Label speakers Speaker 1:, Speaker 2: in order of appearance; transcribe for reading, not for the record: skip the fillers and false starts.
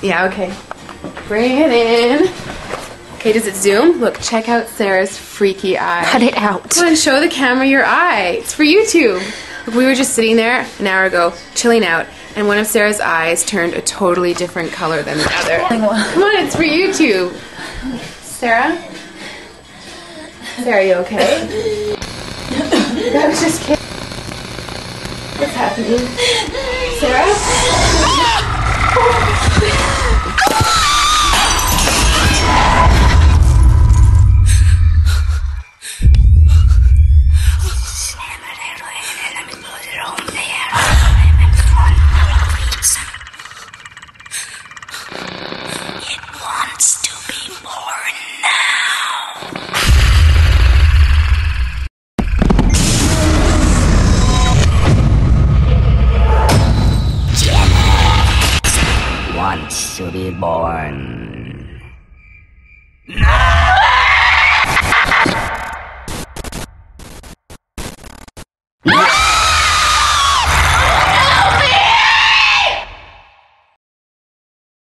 Speaker 1: Yeah, okay. Bring it in. Okay, does it zoom? Look, check out Sarah's freaky eye.
Speaker 2: Cut it out.
Speaker 1: Come on, show the camera your eye. It's for YouTube. Look, we were just sitting there an hour ago, chilling out, and one of Sarah's eyes turned a totally different color than the other. Come on, it's for YouTube. Sarah? Sarah, are you okay? That was just kidding. What's happening? Sarah?
Speaker 3: Wants to be born